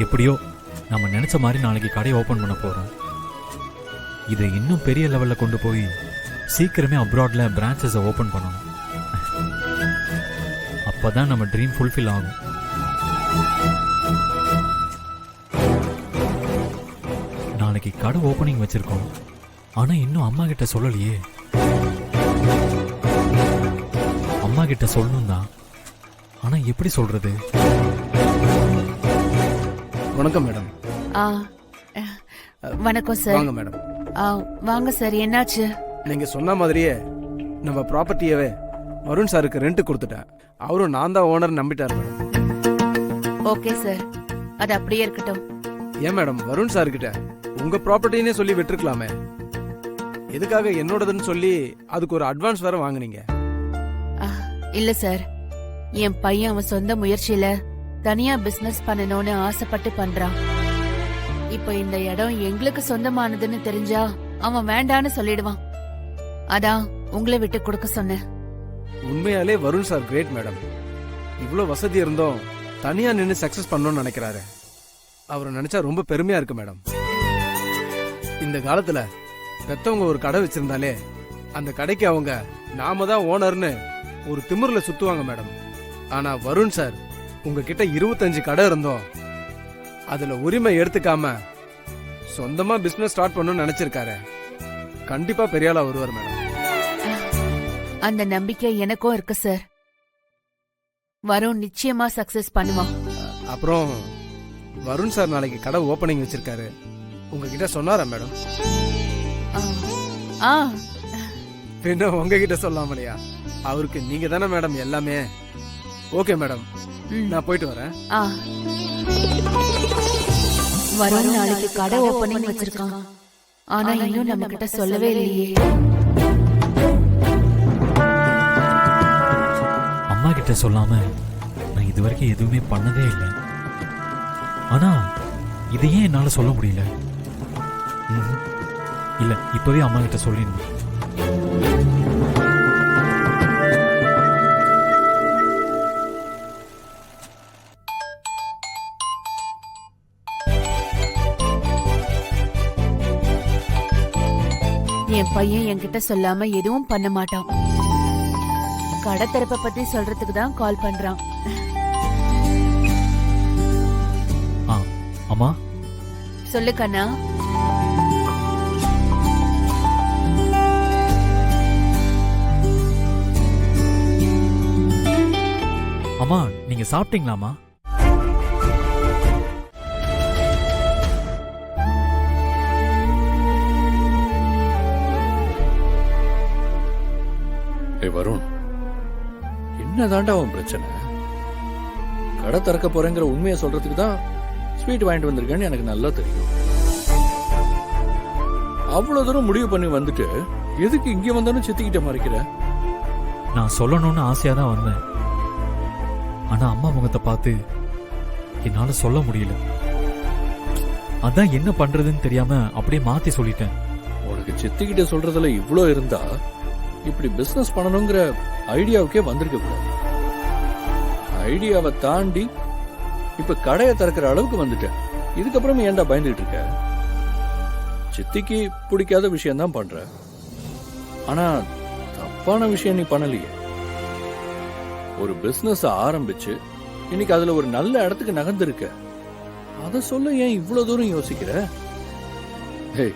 எப்படியோ நம்ம நினைச்ச மாதிரி நாளைக்கு கடையை ஓபன் பண்ண போறோம். இதை இன்னும் பெரிய லெவல்ல கொண்டு போய் சீக்கிரமே அப்ராட்ல பிரான்ச்சஸை ஓபன் பண்ணணும். அப்பதான் நம்ம ட்ரீம் ஃபுல்ஃபில் ஆகும். நாளைக்கு கடை ஓபனிங் வச்சிருக்கோம். ஆனா இன்னும் அம்மா கிட்ட சொல்லலையே. அம்மா கிட்ட சொல்லணும் தான். ஆனா எப்படி சொல்றது? வணக்கம் மேடம். வணக்கம் சார். வாங்க மேடம். வாங்க சார். என்னாச்சு? நீங்க சொன்ன மாதிரியே நம்ம ப்ராப்பர்ட்டியவே வருண் சாருக்கு ரெண்ட் கொடுத்துட்டேன். அவரும் நான் தான் ஓனர் நம்பிட்டார் மேடம். ஓகே சார், அது அப்படியே இருக்கட்டும். ஏன் மேடம் வருண் சார் கிட்ட உங்க ப்ராப்பர்ட்டினே சொல்லி விட்டுருக்கலாமே. எதுக்காக என்னோடதுன்னு சொல்லி அதுக்கு ஒரு அட்வான்ஸ் வேற வாங்குனீங்க? இல்ல சார், என் பையன் அவன் சொந்த முயற்சியில தனியா பிசினஸ் பண்ணணும்னு ஆசைப்பட்டு பண்றான். இப்ப இந்த இடம் எங்களுக்கு சொந்தமானதுன்னு தெரிஞ்சா அவன் வேண்டான்னு சொல்லிடுவான். அதான் உங்களை விட்டு கொடுக்க சொன்னேன். உண்மையாலே வருண் சார் கிரேட் மேடம். இவ்வளோ வசதி இருந்தோம் தனியா நின்று சக்சஸ் பண்ணணும்னு நினைக்கிறாரு. அவரை நினைச்சா ரொம்ப பெருமையா இருக்கு மேடம். இந்த காலத்துல பெத்தவங்க ஒரு கடை வச்சிருந்தாலே அந்த கடைக்கு அவங்க நாம தான் ஓனர்னு ஒரு திமிர்ல சுத்துவாங்க மேடம். ஆனா வருண் சார் உங்ககிட்ட 25 கடை இருந்தோம் அதுல உரிமை எடுத்துக்காம சொந்தமா பிசினஸ் ஸ்டார்ட் பண்ணணும்னு நினைச்சிருக்காரு. கண்டிப்பா பெரிய ஆளா வருவார் மேடம். அந்த நம்பிக்கை எனக்கும் இருக்கு சார். வருண் நிச்சயமா சக்சஸ் பண்ணுவான். அப்புறம் வருண் சார் நாளைக்கு கடை ஓபனிங் வச்சிருக்காரு. உங்ககிட்ட சொன்னாரா மேடம்? பின்ன உங்ககிட்ட சொல்லாமலையா? அவருக்கு நீங்க தானே மேடம் எல்லாமே. ஓகே மேடம், நான் போயிட்டு வரேன். வருண் நாளைக்கு கடை ஓபனிங் வச்சிருக்கான். ஆனா இன்னும் நம்ம கிட்ட சொல்லவே இல்லையே. அம்மா கிட்ட சொல்லாம நான் இது வரைக்கும் எதுவுமே பண்ணதே இல்லை. ஆனா இதையே என்னால சொல்ல முடியல. இல்ல, இப்பவே அம்மா கிட்ட சொல்லிடணும். என் பையன் என்கிட்ட சொல்லாம எதுவும் பண்ண மாட்டான். கடை திறப்ப பத்தி சொல்றதுக்கு தான் கால் பண்றான். அம்மா சொல்லு கண்ணா. அம்மா, நீங்க சாப்பிட்டீங்களாமா? வருண், என்னதாண்டா அவன் பிரச்சனை? கடை திறக்க போறேங்கிற உண்மையை சொல்றதுக்கு தான் ஸ்வீட் வாங்கிட்டு வந்திருக்கேன்னு எனக்கு நல்லா தெரியும். அவ்வளவு தூரம் முடிவு பண்ணி வந்துட்டு எதுக்கு இங்க வந்தாலும் சித்திக்கிட்ட மறைக்கிற? நான் சொல்லணும்னு ஆசையா தான் வந்தேன். ஆனா அம்மா முகத்தை பார்த்து என்னால சொல்ல முடியல. அதான் என்ன பண்றதுன்னு தெரியாம அப்படியே மாத்தி சொல்லிட்டேன். உனக்கு சித்திக்கிட்ட சொல்றதுல இவ்ளோ இருந்தா இப்படி பிசினஸ் பண்ணணுங்கிற ஐடியாவுக்கே வந்திருக்க கூடாது. ஐடியாவை தாண்டி இப்ப கடையை திறக்கிற அளவுக்கு வந்துட்டேன். இதுக்கப்புறம் ஏன்டா பயந்துட்டு இருக்க? சித்திக்கு பிடிக்காத விஷயம் தான் பண்ற. ஆனா தப்பான விஷயம் நீ பண்ணலையே. ஒரு பிசினஸ் ஆரம்பிச்சு இன்னைக்கு அதுல ஒரு நல்ல இடத்துக்கு நகர்ந்திருக்க. அத சொல்ல ஏன் இவ்வளவு தூரம் யோசிக்கிற? ஹே,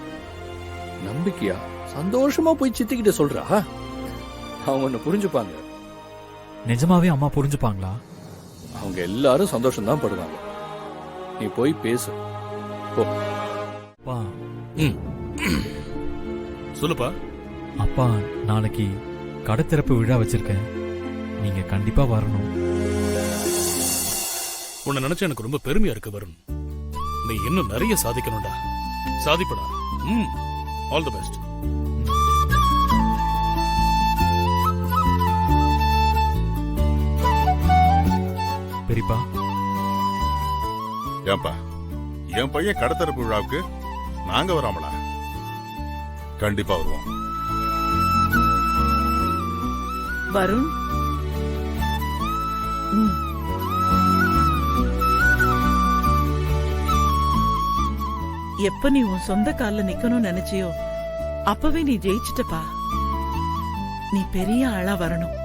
நம்பிக்கையா சந்தோஷமா போய் சித்திக்கிட்ட சொல்றா. அவங்க ஒன்னு புரிஞ்சுப்பாங்க. நிஜமாவே அம்மா புரிஞ்சுப்பாங்களா? அவங்க எல்லாரும் சந்தோஷம் தான் படுவாங்க. நீ போய் பேசு. போ. அப்பா. சொல்லுப்பா. அப்பா, நாளைக்கு கடை திறப்பு விழா வச்சிருக்கேன். நீங்க கண்டிப்பா வரணும். உன்னை நினைச்சா எனக்கு ரொம்ப பெருமையா இருக்கு வருண். நீ இன்னும் நிறைய சாதிக்கணும்டா. சாதிப்படா. All the best. பெரியப்பா. ஏன்பா, என் பையன் கடை திறப்பு விழாவுக்கு நாங்க வராமலா? கண்டிப்பா வருவோம். வருண், எப்ப நீ உன் சொந்த கால்ல நிக்கணும்னு நினைச்சியோ அப்பவே நீ ஜெயிச்சிட்டப்பா. நீ பெரிய ஆளா வரணும்,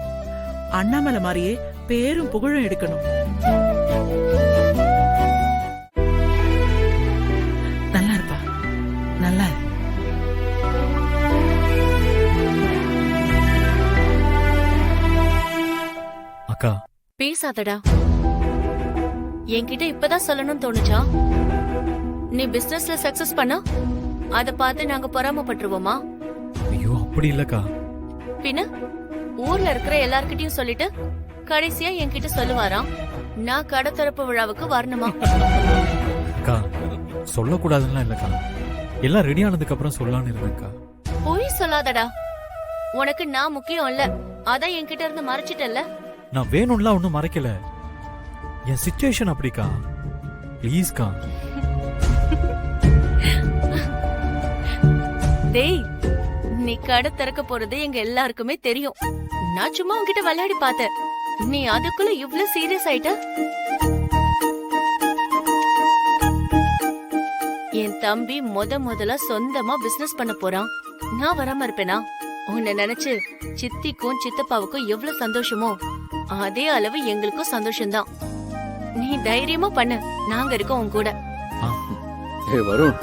அண்ணாமலை மாதிரியே பேரும் புகழும் எடுக்கணும். நல்லா இருப்பா, நல்லா இரு. அக்கா, பேசாதடா. என்கிட்ட இப்பதான் சொல்லணும்னு தோணுச்சா? நீ பிசினஸ்ல சக்சஸ் பண்ணா அத பார்த்து நாங்க பொறாமப்பட்டுருவோமா? ஐயோ அப்படி இல்லக்கா. பின்ன ஊர்ல இருக்கிற எல்லார்கிட்டயும் சொல்லிட்டு கடைசியா என்கிட்ட சொல்லுவாராம், நான் கடை திறப்பு விழாவுக்கு வரணுமா? அக்கா, சொல்லக்கூடாதுன்னா இல்லக்கா, எல்லாம் ரெடி ஆனதுக்கு அப்புறம் சொல்லலான்னு இருந்தேன்க்கா. பொய் சொல்லாதடா. உனக்கு நான் முக்கியம் இல்ல, அதான் என்கிட்ட இருந்து மறைச்சிட்டல்ல. நான் வேணும்லாம் ஒன்றும் மறைக்கல, என் சிச்சுவேஷன் அப்படிக்கா. ப்ளீஸ்க்கா. டேய், நீ கடை திறக்க போறது எங்க எல்லாருக்குமே தெரியும். நான் சும்மா உன்கிட்ட விளையாடி பார்த்தேன். நீ அதுக்குள்ள இவ்ளோ சீரியஸ் ஆயிட்ட? என் தம்பி முதல்ல சொந்தமா பிசினஸ் பண்ண போறான். நான் வராம இருப்பேனா? உன்னை நினைச்சு சித்திக்கும் சித்தப்பாவுக்கும் எவ்வளவு சந்தோஷமோ அதே அளவு எங்களுக்கும் சந்தோஷம்தான். நீ தைரியமா பண்ணு, நாங்க இருக்கோம் உன் கூட. ஏ வருண்,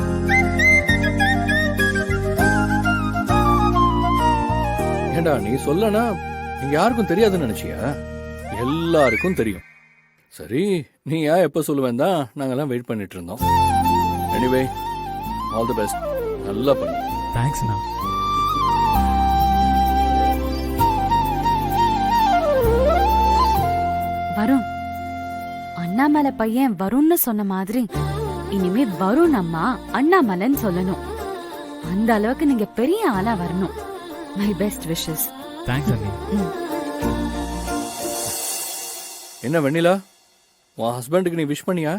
ஏண்டா நீ சொல்லனா இங்க யாருக்கும் தெரியாதுன்னு நினைச்சியா? எல்லாருக்கும் தெரியும். சரி, நீ ஏன் எப்ப சொல்லுவேன் தான் நாங்கெல்லாம் வெயிட் பண்ணிட்டு இருந்தோம். Anyway, all the best. நல்லா பண்ணு. தேங்க்ஸ்ண்ணா. வருண், அண்ணாமலை பையன் வருண்னு சொன்ன மாதிரி இனிமே வருண் அம்மா அண்ணாமலைன்னு சொல்லணும். அந்த அளவுக்கு நீங்க பெரிய ஆளா வரணும். My best wishes. தேங்க்ஸ் அண்ணி. என்ன வெண்ணிலா, உன் ஹஸ்பண்டுக்கு நீ விஷ் பண்ணியா?